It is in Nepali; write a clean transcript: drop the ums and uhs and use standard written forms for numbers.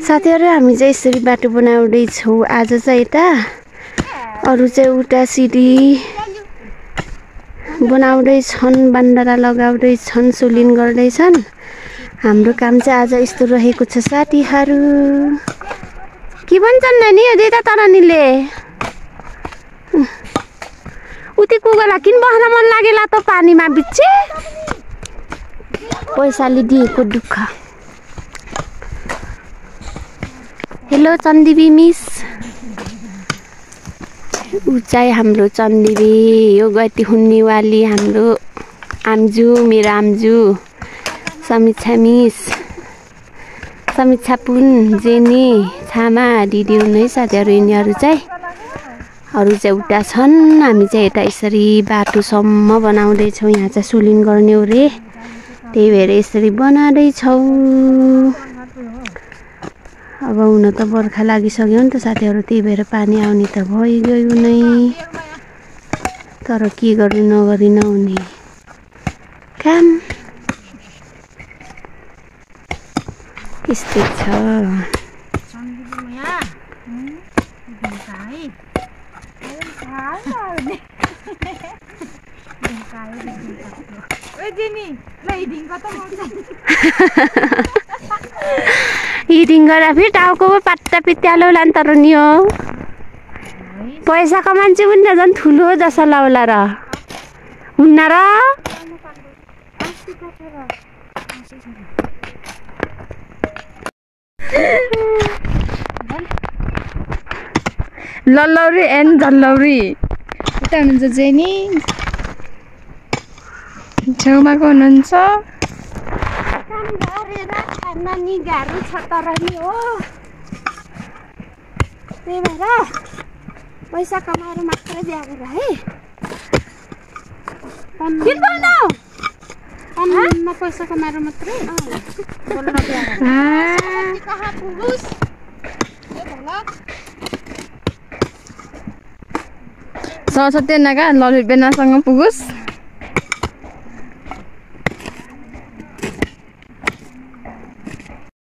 साथीहरु हामी चाहिँ यसरी बाटो बनाउँदै छौं आज चाहिँ यता अरु चाहिँ उता सिडी बनाउँदै छन् बन्दरा लगाउँदै छन् सुलिन गर्दै छन् हाम्रो काम चाहिँ आज यस्तो रहेको छ साथीहरु के भन्छन् नानी यो दिदा तरानीले उति कुगला किन बस्न मन लागेला त पानीमा बिच्चे पैसाले दिएको दुःख हेलो चन्दीबी मिस उचाइ हाम्रो चन्दीबी यो गति हुन्नेवाली हाम्रो आमजू मेरो आमजू समीक्षा मिस समीक्षा पुन जेनी छामा दिदी हुनुहुन्छ साथीहरु यिनीहरु चाहिँ अरु चाहिँ उता छन् हामी चाहिँ यता यसरी बाटोसम्म बनाउँदै छौं यहाँ चाहिँ सुलिन गर्ने हो रे त्यही भएर यसरी बनाउँदै छौं अब हुन त बर्खा लागिसक्यो नि त साथीहरु त्यही भएर पानी आउने त भइगयो नै तर के गर्नु नगरी नहुने काम यस्तै छ हिडिङ गरेर फेरि टाउको पात्ता पित्यालो लान तर नि हो पैसाको मान्छे पनि त झन् ठुलो जस्तो लाउला र हुन्न र लल्लौरी एन्ड जल्लौरी उता हुनुहुन्छ जेनी छेउमा को हुनुहुन्छ काम गरेर खान नि गाह्रो छ तर नि हो त्यही भएर पैसा कमाएर मात्र दिएको है काममा पैसा कमाएर मात्रै बोल्न दिएको कहाँ पुगुस् सरस्वती नागा ललित बेनासँग पुगुस्